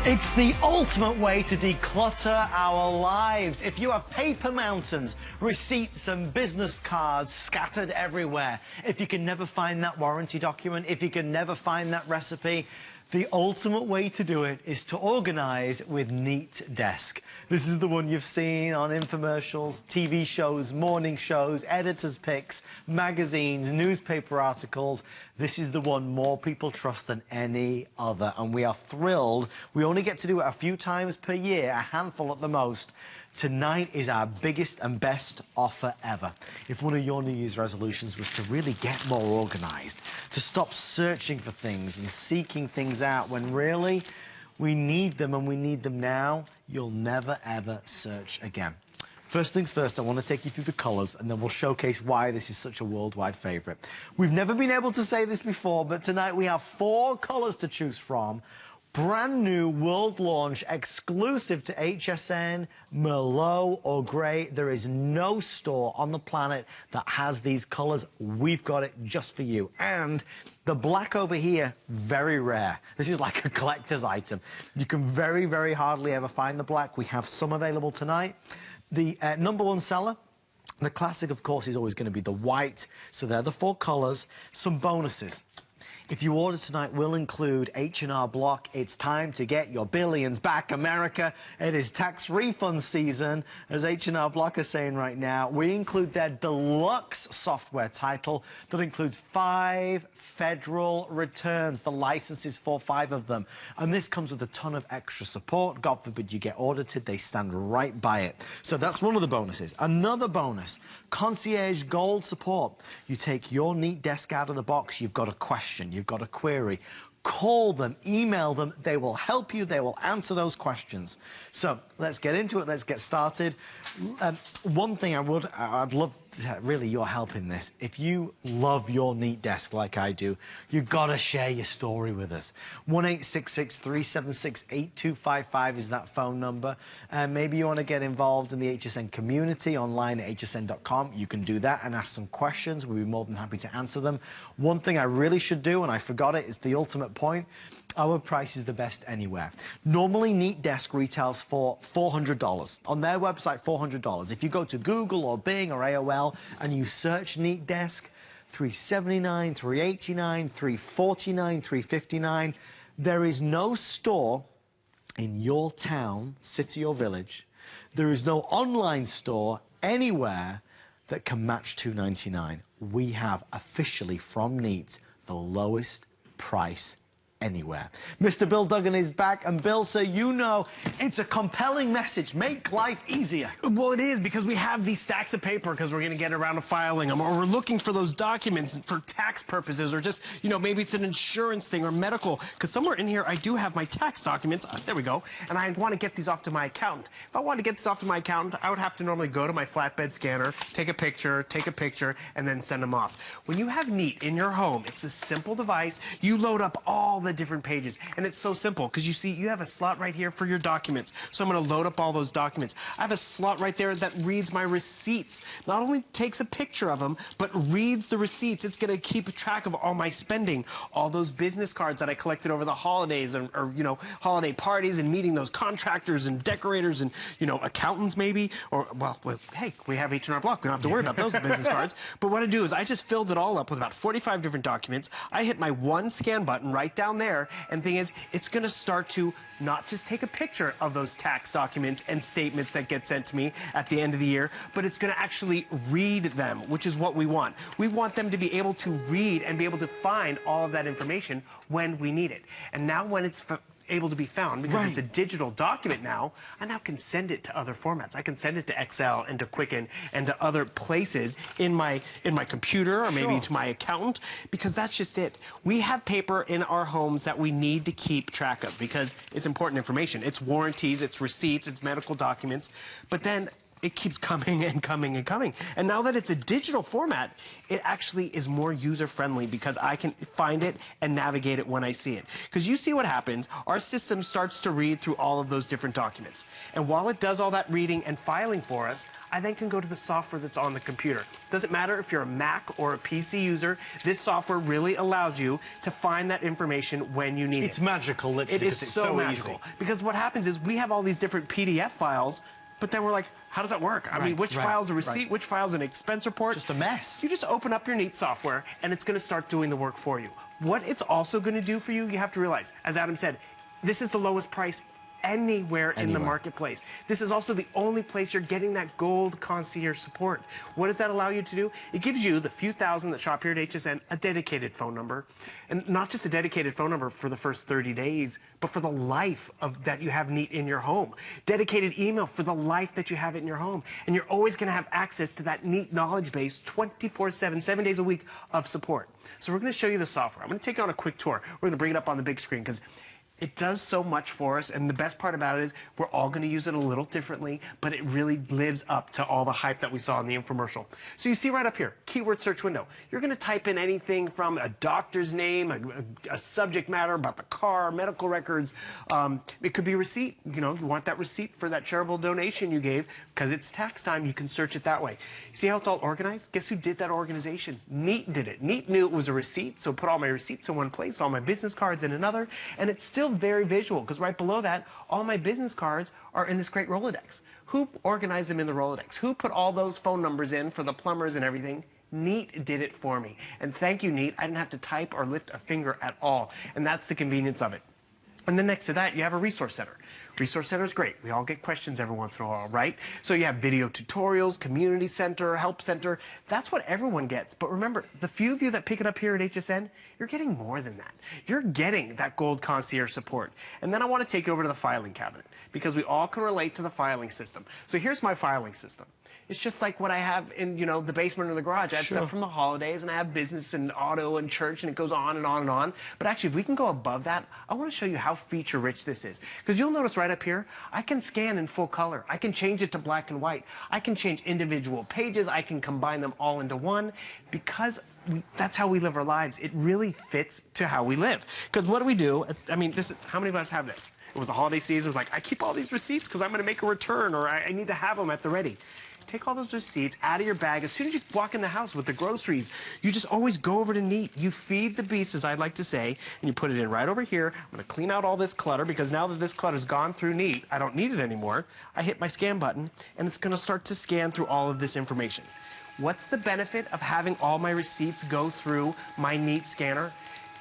It's the ultimate way to declutter our lives. If you have paper mountains, receipts and business cards scattered everywhere, if you can never find that warranty document, if you can never find that recipe, the ultimate way to do it is to organize with NeatDesk. This is the one you've seen on infomercials, TV shows, morning shows, editors' picks, magazines, newspaper articles. This is the one more people trust than any other, and we are thrilled. We only get to do it a few times per year, a handful at the most. Tonight is our biggest and best offer ever. If one of your New Year's resolutions was to really get more organized, to stop searching for things and seeking things out when really we need them and we need them now, you'll never ever search again. First things first, I want to take you through the colors and then we'll showcase why this is such a worldwide favorite. We've never been able to say this before, but tonight we have 4 colors to choose from. Brand new world launch, exclusive to HSN, Merlot or Grey. There is no store on the planet that has these colors. We've got it just for you. And the black over here, very rare. This is like a collector's item. You can very, very hardly ever find the black. We have some available tonight. The #1 seller, the classic, of course, is always going to be the white. So they're the 4 colors. Some bonuses. If you order tonight, we'll include H&R Block. It's time to get your billions back, America. It is tax refund season, as H&R Block are saying right now. We include their deluxe software title that includes 5 federal returns, the licenses for 5 of them. And this comes with a ton of extra support. God forbid you get audited, they stand right by it. So that's one of the bonuses. Another bonus, Concierge Gold support. You take your NeatDesk out of the box, you've got a question, you've got a query, call them, email them, they will help you, they will answer those questions. So let's get into it, let's get started. One thing I'd love really your help in this. If you love your NeatDesk like I do, you've got to share your story with us. 1-866-376-8255 is that phone number. Maybe you want to get involved in the HSN community online at hsn.com. You can do that and ask some questions. We'll be more than happy to answer them. One thing I really should do, and I forgot it, is the ultimate point. Our price is the best anywhere. Normally, NeatDesk retails for $400. On their website, $400. If you go to Google or Bing or AOL and you search NeatDesk, $379, $389, $349, $359. There is no store in your town, city or village. There is no online store anywhere that can match $299. We have officially from Neat the lowest price anywhere. Mr. Bill Duggan is back, and Bill, so you know it's a compelling message. Make life easier. Well, it is, because we have these stacks of paper because we're going to get around to filing them, or we're looking for those documents for tax purposes, or just, you know, maybe it's an insurance thing or medical, because somewhere in here I do have my tax documents. There we go. And I want to get these off to my accountant. If I wanted to get this off to my accountant, I would have to normally go to my flatbed scanner, take a picture, and then send them off. When you have Neat in your home, it's a simple device. You load up all the different pages, and it's so simple because you see you have a slot right here for your documents. So I'm going to load up all those documents. I have a slot right there that reads my receipts. Not only takes a picture of them, but reads the receipts. It's going to keep track of all my spending, all those business cards that I collected over the holidays, or you know, holiday parties and meeting those contractors and decorators and, you know, accountants maybe, or well hey, we have H&R Block. We don't have to worry about those business cards. But what I do is I just filled it all up with about 45 different documents. I hit my one scan button right down there, and the thing is, it's going to start to not just take a picture of those tax documents and statements that get sent to me at the end of the year, but it's going to actually read them, which is what we want. We want them to be able to read and be able to find all of that information when we need it. And now when it's able to be found, because it's a digital document now, I now can send it to other formats. I can send it to Excel and to Quicken and to other places in my computer, or maybe to my accountant, because that's just it. We have paper in our homes that we need to keep track of because it's important information. It's warranties, it's receipts, it's medical documents. But then it keeps coming and coming and coming. And now that it's a digital format, it actually is more user-friendly because I can find it and navigate it when I see it. Because you see what happens, our system starts to read through all of those different documents. And while it does all that reading and filing for us, I then can go to the software that's on the computer. Doesn't matter if you're a Mac or a PC user, this software really allows you to find that information when you need it. It's magical, literally. It is so magical. Easy. Because what happens is we have all these different PDF files, but then we're like, how does that work? I mean, which file's a receipt, which file's an expense report? Just a mess. You just open up your Neat software, and it's going to start doing the work for you. What it's also going to do for you, you have to realize, as Adam said, this is the lowest price anywhere in the marketplace. This is also the only place you're getting that gold concierge support. What does that allow you to do? It gives you, the few thousand that shop here at HSN, a dedicated phone number. And not just a dedicated phone number for the first 30 days, but for the life of that you have Neat in your home. Dedicated email for the life that you have it in your home. And you're always going to have access to that Neat knowledge base 24/7, 7 days a week of support. So we're going to show you the software. I'm going to take you on a quick tour. We're going to bring it up on the big screen because it does so much for us, and the best part about it is we're all going to use it a little differently, but it really lives up to all the hype that we saw in the infomercial. So you see right up here, keyword search window. You're going to type in anything from a doctor's name, a subject matter about the car, medical records. It could be a receipt. You know, you want that receipt for that charitable donation you gave because it's tax time. You can search it that way. See how it's all organized? Guess who did that organization? Neat did it. Neat knew it was a receipt, so put all my receipts in one place, all my business cards in another, and it's still very visual because right below that, all my business cards are in this great Rolodex. Who organized them in the Rolodex? Who put all those phone numbers in for the plumbers and everything? Neat did it for me. And thank you, Neat. I didn't have to type or lift a finger at all. And that's the convenience of it. And then next to that, you have a resource center. Resource center is great. We all get questions every once in a while, right? So you have video tutorials, community center, help center. That's what everyone gets. But remember, the few of you that pick it up here at HSN, you're getting more than that. You're getting that gold concierge support. And then I want to take you over to the filing cabinet because we all can relate to the filing system. So here's my filing system. It's just like what I have in, you know, the basement or the garage. I have stuff from the holidays, and I have business and auto and church, and it goes on and on and on. But actually, if we can go above that, I want to show you how feature-rich this is. Because you'll notice right up here, I can scan in full color. I can change it to black and white. I can change individual pages. I can combine them all into one because that's how we live our lives. It really fits to how we live. Because what do we do? I mean, how many of us have this? It was a holiday season. It was like, I keep all these receipts because I'm going to make a return, or I need to have them at the ready. Take all those receipts out of your bag. As soon as you walk in the house with the groceries, you just always go over to Neat. You feed the beast, as I'd like to say, and you put it in right over here. I'm going to clean out all this clutter because now that this clutter's gone through Neat, I don't need it anymore. I hit my scan button, and it's going to start to scan through all of this information. What's the benefit of having all my receipts go through my Neat scanner?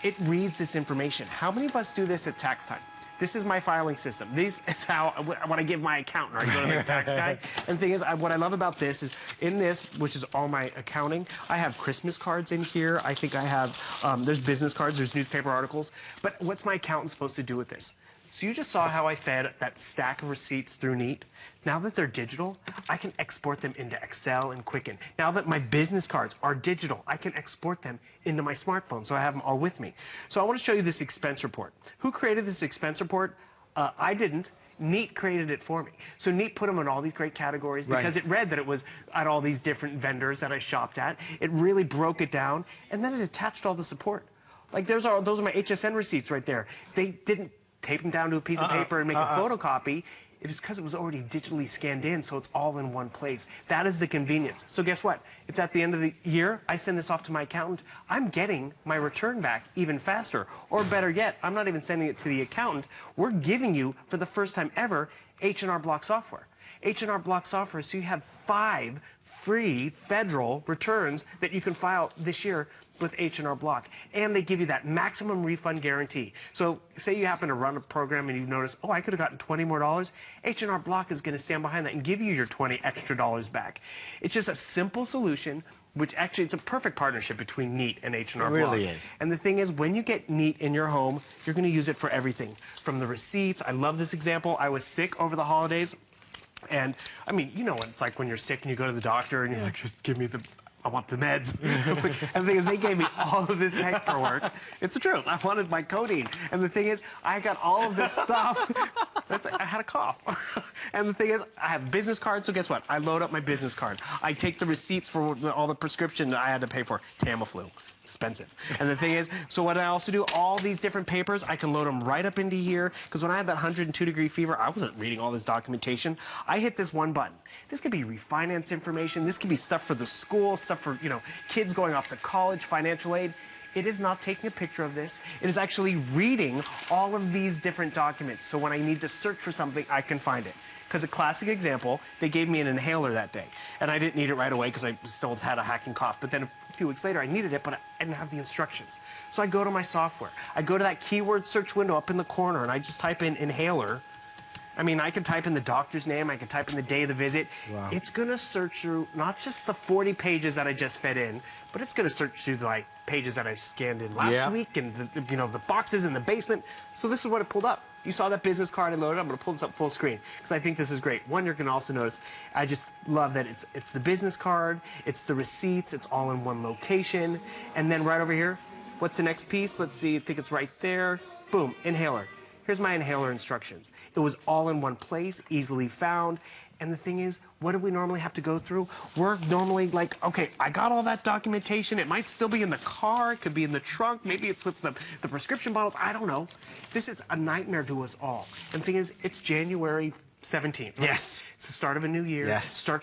It reads this information. How many of us do this at tax time? This is my filing system. This is how, when I give my accountant, or I go to the tax guy. And the thing is, what I love about this is, in this, which is all my accounting, I have Christmas cards in here. I think I have, there's business cards, there's newspaper articles. But what's my accountant supposed to do with this? So you just saw how I fed that stack of receipts through Neat. Now that they're digital, I can export them into Excel and Quicken. Now that my business cards are digital, I can export them into my smartphone, so I have them all with me. So I want to show you this expense report. Who created this expense report? I didn't. Neat created it for me. So Neat put them in all these great categories because it read that it was at all these different vendors that I shopped at. It really broke it down, and then it attached all the support. Like those are my HSN receipts right there. They didn't tape them down to a piece of paper and make a photocopy. It was because it was already digitally scanned in, so it's all in one place. That is the convenience. So guess what? It's at the end of the year. I send this off to my accountant. I'm getting my return back even faster. Or better yet, I'm not even sending it to the accountant. We're giving you, for the first time ever, H&R Block software. H&R Block software, so you have 5 free federal returns that you can file this year with H&R Block. And they give you that maximum refund guarantee. So say you happen to run a program and you notice, oh, I could have gotten $20 more. H&R Block is going to stand behind that and give you your $20 extra back. It's just a simple solution, which actually it's a perfect partnership between Neat and H&R Block. It really is. And the thing is, when you get Neat in your home, you're going to use it for everything. From the receipts, I love this example. I was sick over the holidays. And, I mean, you know what it's like when you're sick and you go to the doctor and you're like, just give me I want the meds. And the thing is, they gave me all of this paperwork. It's the truth. I wanted my codeine. And the thing is, I got all of this stuff I had a cough. And the thing is, I have a business card, so guess what? I load up my business card. I take the receipts for all the prescription I had to pay for. Tamiflu. Expensive. And the thing is, so what I also do, all these different papers, I can load them right up into here, because when I had that 102-degree fever, I wasn't reading all this documentation. I hit this one button. This could be refinance information. This could be stuff for the school, stuff for, you know, kids going off to college, financial aid. It is not taking a picture of this. It is actually reading all of these different documents. So when I need to search for something, I can find it. Because a classic example, they gave me an inhaler that day. And I didn't need it right away because I still had a hacking cough. But then a few weeks later, I needed it, but I didn't have the instructions. So I go to my software. I go to that keyword search window up in the corner, and I just type in inhaler. I mean, I can type in the doctor's name. I can type in the day of the visit. Wow. It's going to search through not just the 40 pages that I just fed in, but it's going to search through the pages that I scanned in last week and the boxes in the basement. So this is what it pulled up. You saw that business card I loaded. I'm going to pull this up full screen because I think this is great. One, you're going to also notice, I just love that it's the business card, it's the receipts, it's all in one location. And then right over here, what's the next piece? Let's see, I think it's right there. Boom, inhaler. Here's my inhaler instructions. It was all in one place, easily found. And the thing is, what do we normally have to go through? We're normally like, okay, I got all that documentation. It might still be in the car. It could be in the trunk. Maybe it's with the prescription bottles. I don't know. This is a nightmare to us all. And the thing is, it's January 17th. Right? Yes. It's the start of a new year. Yes. A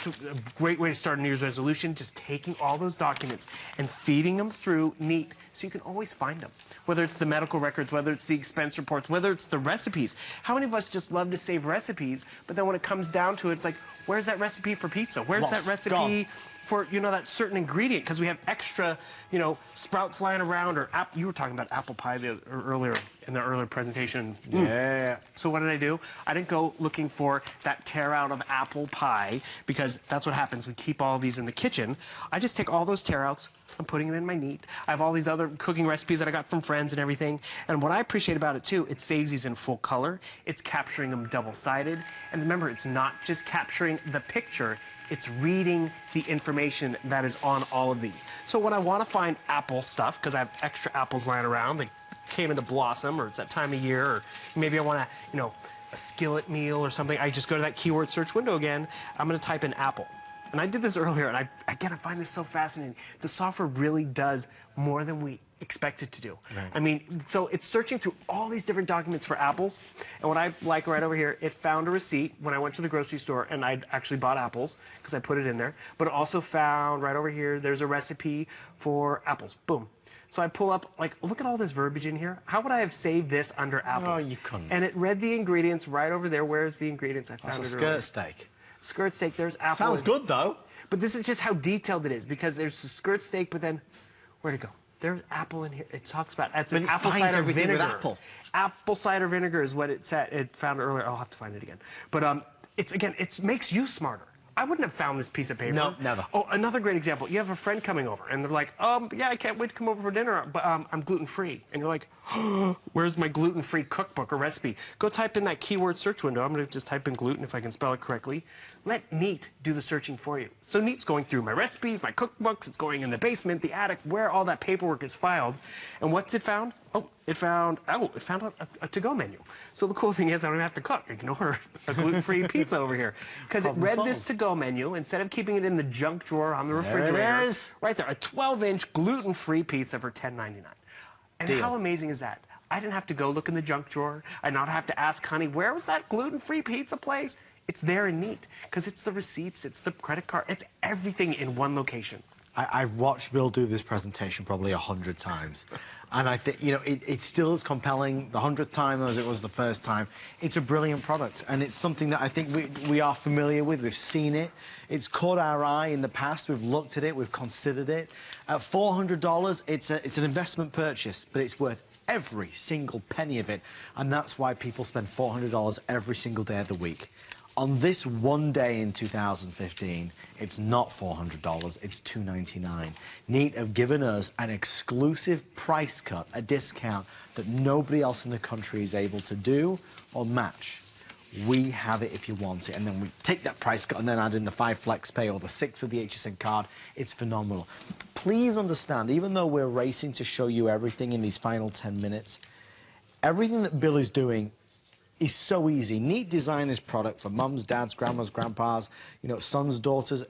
great way to start a New Year's resolution, just taking all those documents and feeding them through Neat so you can always find them. Whether it's the medical records, whether it's the expense reports, whether it's the recipes. How many of us just love to save recipes, but then when it comes down to it, it's like, where's that recipe for pizza? Where's that recipe for, you know, that certain ingredient? Because we have extra, you know, sprouts lying around, or you were talking about apple pie earlier in the earlier presentation. Yeah. So what did I do? I didn't go looking for that tear out of apple pie, because that's what happens. We keep all these in the kitchen. I just take all those tear outs. I'm putting them in my Neat. I have all these other cooking recipes that I got from friends and everything. And what I appreciate about it too, it saves these in full color. It's capturing them double-sided. And remember, it's not just capturing the picture, it's reading the information that is on all of these. So when I want to find apple stuff, because I have extra apples lying around, they came into blossom, or it's that time of year, or maybe I want to, you know, a skillet meal or something, I just go to that keyword search window again. I'm going to type in apple. And I did this earlier, and I find this so fascinating. The software really does more than we expect it to do. Right. I mean, so it's searching through all these different documents for apples. And what I like right over here, it found a receipt when I went to the grocery store, and I actually bought apples because I put it in there. But it also found right over here, there's a recipe for apples. Boom. So I pull up, like, look at all this verbiage in here. How would I have saved this under apples? Oh, you couldn't. And it read the ingredients right over there. Where's the ingredients? I found That's a it earlier. skirt steak. Skirt steak, there's apple. Sounds good, though. But this is just how detailed it is, because there's the skirt steak, but then, where'd it go? There's apple in here. It talks about, it's an apple cider vinegar. Apple. Apple cider vinegar is what it said. It found earlier. I'll have to find it again. But it's, again, it makes you smarter. I wouldn't have found this piece of paper. No, never. Oh, another great example. You have a friend coming over, and they're like, yeah, I can't wait to come over for dinner, but I'm gluten-free. And you're like, where's my gluten-free cookbook or recipe? Go type in that keyword search window. I'm going to just type in gluten if I can spell it correctly. Let Neat do the searching for you. So Neat's going through my recipes, my cookbooks. It's going in the basement, the attic, where all that paperwork is filed. And what's it found? It found a to-go menu. So the cool thing is I don't even have to cook. I can order a gluten-free pizza over here. Because it read this to-go menu, instead of keeping it in the junk drawer on the refrigerator. There it is. Right there, a 12-inch gluten-free pizza for $10.99. And Deal. how amazing is that? I didn't have to go look in the junk drawer. I not have to ask honey, where was that gluten-free pizza place? It's there in Neat, because it's the receipts, it's the credit card, it's everything in one location. I've watched Bill do this presentation probably 100 times. And I think, you know, it's still as compelling the 100th time as it was the first time. It's a brilliant product, and it's something that I think we are familiar with. We've seen it. It's caught our eye in the past. We've looked at it. We've considered it. At $400, it's an investment purchase, but it's worth every single penny of it. And that's why people spend $400 every single day of the week. On this one day in 2015, it's not $400, it's $299. Neat have given us an exclusive price cut, a discount that nobody else in the country is able to do or match. We have it if you want it, and then we take that price cut and then add in the 5 flex pay or the 6 with the HSN card. It's phenomenal. Please understand, even though we're racing to show you everything in these final 10 minutes, everything that Bill is doing is so easy. Neat designed this product for mums, dads, grandmas, grandpas, you know, sons, daughters,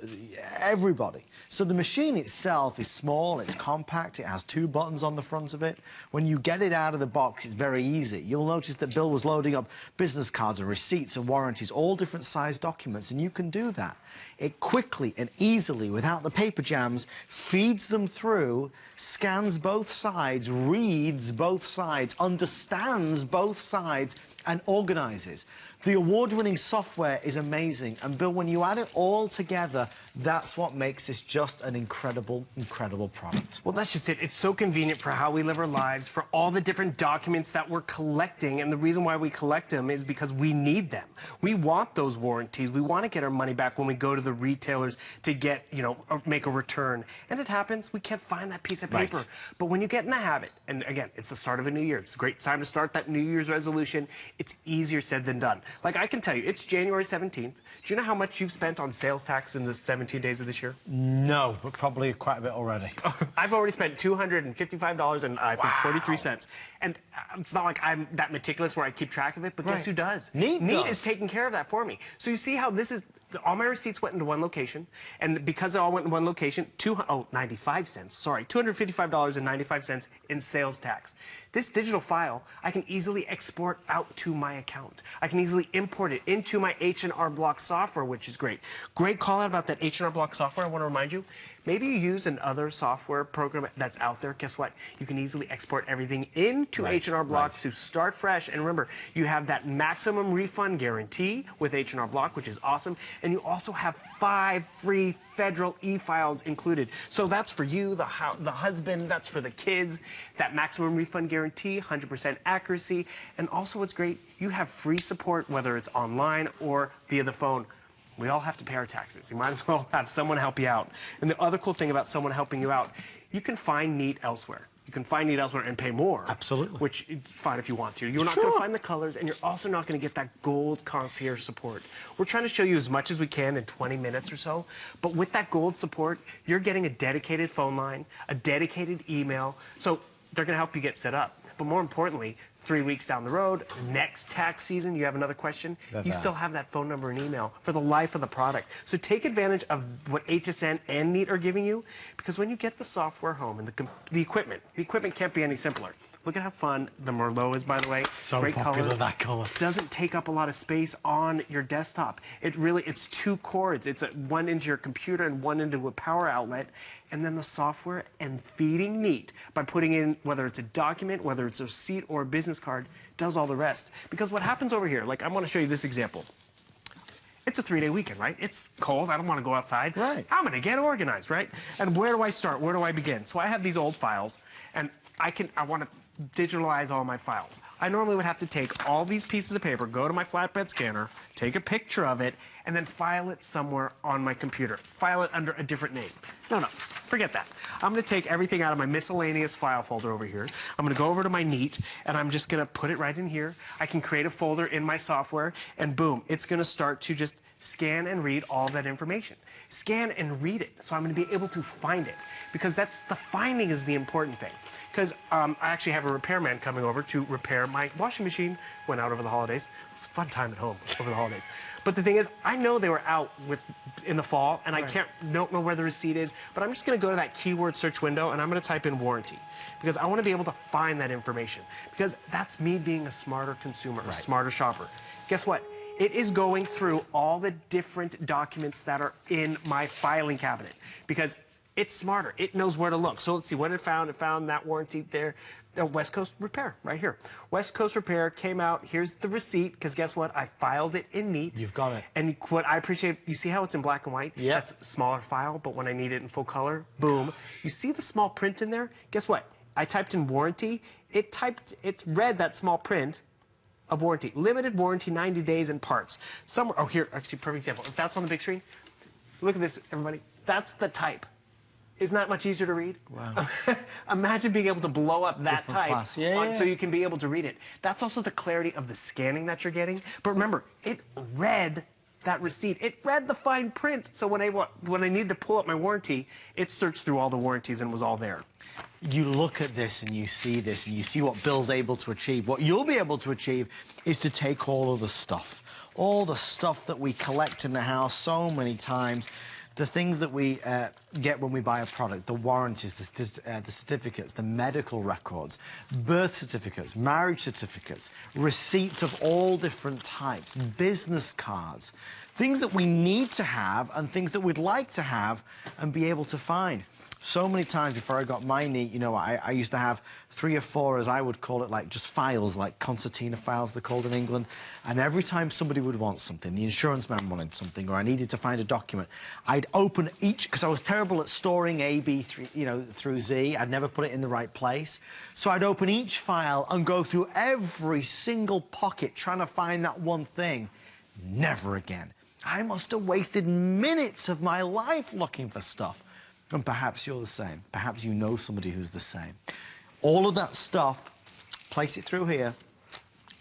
everybody. So the machine itself is small, it's compact, it has 2 buttons on the front of it. When you get it out of the box, it's very easy. You'll notice that Bill was loading up business cards and receipts and warranties, all different size documents, and you can do that. It quickly and easily, without the paper jams, feeds them through, scans both sides, reads both sides, understands both sides, and organizes. The award-winning software is amazing, and Bill, when you add it all together, that's what makes this just an incredible, incredible product. Well, that's just it. It's so convenient for how we live our lives, for all the different documents that we're collecting, and the reason why we collect them is because we need them. We want those warranties. We want to get our money back when we go to the retailers to get, you know, make a return. And it happens, we can't find that piece of paper. Right. But when you get in the habit, and again, it's the start of a new year. It's a great time to start that New Year's resolution. It's easier said than done. Like, I can tell you, it's January 17th. Do you know how much you've spent on sales tax in the 17 days of this year? No, but probably quite a bit already. I've already spent $255 and I think 43 cents. And it's not like I'm that meticulous where I keep track of it, but guess who does? Neat is taking care of that for me. So you see how this is, all my receipts went into one location, and because they all went in one location, 95 cents, sorry, $255.95 in sales tax. This digital file, I can easily export out to my account. I can easily import it into my H&R Block software, which is great. Great call out about that H&R Block software. I want to remind you, maybe you use another software program that's out there. Guess what? You can easily export everything into H&R Block to start fresh. And remember, you have that maximum refund guarantee with H&R Block, which is awesome. And you also have 5 free federal e-files included. So that's for you, the husband, that's for the kids. That maximum refund guarantee, 100% accuracy. And also what's great, you have free support, whether it's online or via the phone. We all have to pay our taxes. You might as well have someone help you out. And the other cool thing about someone helping you out, you can find Neat elsewhere. You can find Neat elsewhere and pay more. Absolutely. Which is fine if you want to. You're not going to find the colors, and you're also not going to get that gold concierge support. We're trying to show you as much as we can in 20 minutes or so. But with that gold support, you're getting a dedicated phone line, a dedicated email. So they're going to help you get set up. But more importantly, 3 weeks down the road, next tax season, you have another question, you still have that phone number and email for the life of the product. So take advantage of what HSN and Neat are giving you, because when you get the software home and the equipment can't be any simpler. Look at how fun the Merlot is, by the way. So great popular, color. that color. Doesn't take up a lot of space on your desktop. It's 2 cords. It's one into your computer and one into a power outlet. And then the software and feeding Neat by putting in, whether it's a document, whether it's a receipt or a business card, does all the rest. Because what happens over here, like I want to show you this example. It's a 3-day weekend, right? It's cold. I don't want to go outside. Right. I'm going to get organized, right? And where do I start? Where do I begin? So I have these old files, and I want to digitalize all my files. I normally would have to take all these pieces of paper, go to my flatbed scanner, take a picture of it, and then file it somewhere on my computer. File it under a different name. No, forget that. I'm going to take everything out of my miscellaneous file folder over here. I'm going to go over to my Neat, and I'm just going to put it right in here. I can create a folder in my software, and boom, it's going to start to just scan and read all that information. Scan and read it, so I'm going to be able to find it, because that's the finding is the important thing. Because I actually have a repairman coming over to repair my washing machine. Went out over the holidays. It was a fun time at home over the holidays. But the thing is, I know they were out in the fall, and I don't know where the receipt is, but I'm just going to go to that keyword search window, and I'm going to type in warranty, because I want to be able to find that information, because that's me being a smarter consumer, a smarter shopper. Guess what? It is going through all the different documents that are in my filing cabinet, because it's smarter. It knows where to look. So let's see what it found. It found that warranty there. West Coast Repair, right here. West Coast Repair came out. Here's the receipt, because guess what? I filed it in Neat. You've got it. And what I appreciate, you see how it's in black and white? Yeah. That's a smaller file, but when I need it in full color, boom. You see the small print in there? Guess what? I typed in warranty. It read that small print of warranty. Limited warranty, 90 days in parts. Somewhere, oh, here, actually, perfect example. If that's on the big screen, look at this, everybody. That's the type. Isn't that much easier to read? Wow. Imagine being able to blow up that type so you can be able to read it. That's also the clarity of the scanning that you're getting. But remember, it read that receipt. It read the fine print. So when I needed to pull up my warranty, it searched through all the warranties and was all there. You look at this and you see this and you see what Bill's able to achieve. What you'll be able to achieve is to take all of the stuff that we collect in the house so many times, the things that we get when we buy a product, the warranties, the certificates, the medical records, birth certificates, marriage certificates, receipts of all different types, business cards, things that we need to have and things that we'd like to have and be able to find. So many times before I got my Neat, you know, I used to have 3 or 4, as I would call it, like just files, like concertina files they're called in England. And every time somebody would want something, the insurance man wanted something, or I needed to find a document, I'd open each, because I was terrible at storing A, B, through Z. I'd never put it in the right place. So I'd open each file and go through every single pocket trying to find that one thing. Never again. I must have wasted minutes of my life looking for stuff. And perhaps you're the same. Perhaps you know somebody who's the same. All of that stuff, place it through here.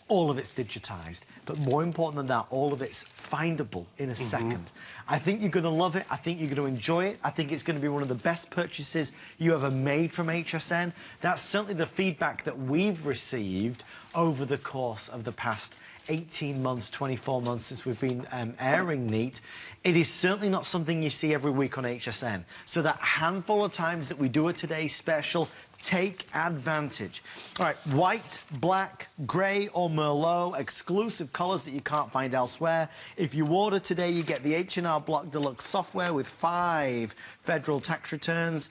All of it's digitized. But more important than that, all of it's findable in a second. I think you're going to love it. I think you're going to enjoy it. I think it's going to be one of the best purchases you ever made from HSN. That's certainly the feedback that we've received over the course of the past 18 months, 24 months since we've been airing Neat. It is certainly not something you see every week on HSN. So that handful of times that we do a Today Special, take advantage. All right, white, black, grey or Merlot, exclusive colours that you can't find elsewhere. If you order today, you get the H&R Block Deluxe software with 5 federal tax returns.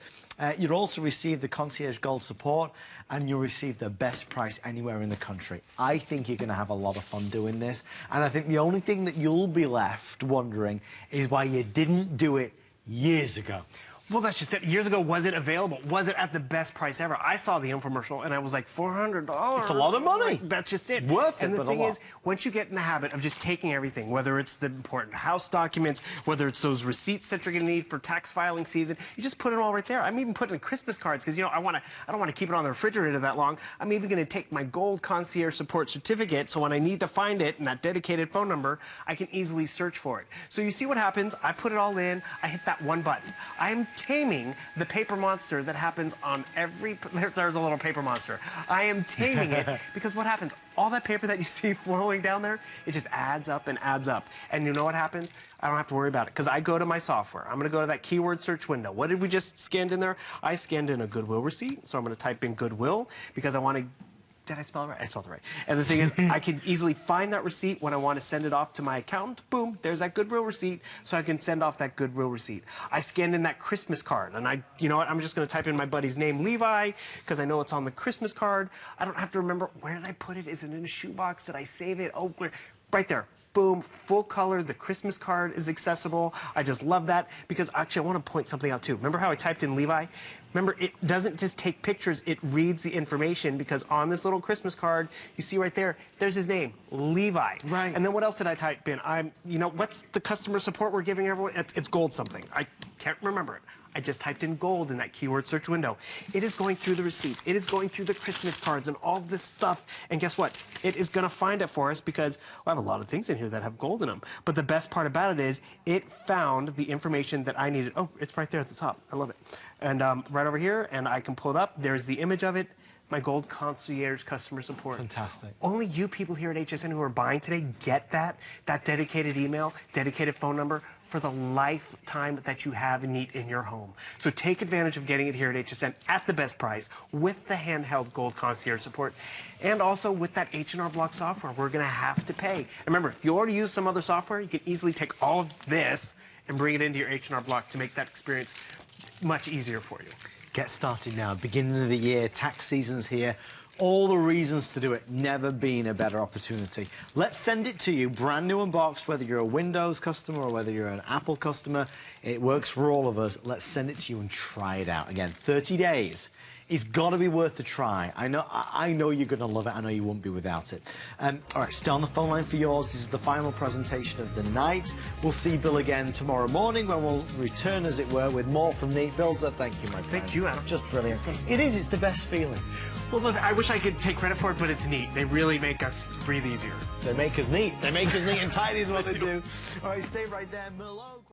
You'll also receive the Concierge Gold support, and you'll receive the best price anywhere in the country. I think you're going to have a lot of fun doing this, and I think the only thing that you'll be left wondering is why you didn't do it years ago. Well, that's just it. Years ago, was it available? Was it at the best price ever? I saw the infomercial, and I was like, $400. It's a lot of money. Like, that's just it. Worth it, and the but thing a lot. is, once you get in the habit of just taking everything, whether it's the important house documents, whether it's those receipts that you're going to need for tax filing season, you just put it all right there. I'm even putting Christmas cards because, you know, I don't want to keep it on the refrigerator that long. I'm even going to take my gold concierge support certificate, so when I need to find it and that dedicated phone number, I can easily search for it. So you see what happens? I put it all in. I hit that one button. I am taming the paper monster that happens on every... There's a little paper monster. I am taming it because what happens? All that paper that you see flowing down there, it just adds up and adds up. And you know what happens? I don't have to worry about it because I go to my software. I'm going to go to that keyword search window. What did we just scan in there? I scanned in a Goodwill receipt, so I'm going to type in Goodwill because I want to... Did I spell it right? I spelled it right. And the thing is, I can easily find that receipt when I want to send it off to my accountant. Boom, there's that Goodwill receipt, so I can send off that Goodwill receipt. I scanned in that Christmas card, and you know what? I'm just going to type in my buddy's name, Levi, because I know it's on the Christmas card. I don't have to remember, where did I put it? Is it in a shoebox? Did I save it? Oh, right there. Boom, full color, the Christmas card is accessible. I just love that because actually I want to point something out too. Remember how I typed in Levi? Remember, it doesn't just take pictures, it reads the information because on this little Christmas card, you see right there, there's his name, Levi. Right. And then what else did I type in? You know, what's the customer support we're giving everyone? It's gold something. I can't remember it. I just typed in gold in that keyword search window. It is going through the receipts. It is going through the Christmas cards and all this stuff. And guess what? It is going to find it for us because I have a lot of things in here that have gold in them. But the best part about it is it found the information that I needed. Oh, it's right there at the top. I love it. And right over here, and I can pull it up. There's the image of it. My gold concierge customer support. Fantastic. Only you people here at HSN who are buying today get that dedicated email, dedicated phone number for the lifetime that you have Neat in your home. So take advantage of getting it here at HSN at the best price with the handheld gold concierge support and also with that H&R Block software. We're going to have to pay. And remember, if you already use some other software, you can easily take all of this and bring it into your H&R Block to make that experience much easier for you. Get started now. Beginning of the year, tax season's here. All the reasons to do it. Never been a better opportunity. Let's send it to you, brand new unboxed, whether you're a Windows customer or whether you're an Apple customer. It works for all of us. Let's send it to you and try it out. Again, 30 days. It's got to be worth the try. I know you're going to love it. I know you won't be without it. All right, stay on the phone line for yours. This is the final presentation of the night. We'll see Bill again tomorrow morning when we'll return, as it were, with more from Neat. Bill, so thank you, my friend. Thank you, Adam. Just brilliant. It is. It's the best feeling. Well, look, I wish I could take credit for it, but it's neat. They really make us breathe easier. They make us neat. They make us neat and tidy is what they do. All right, stay right there. Merlot.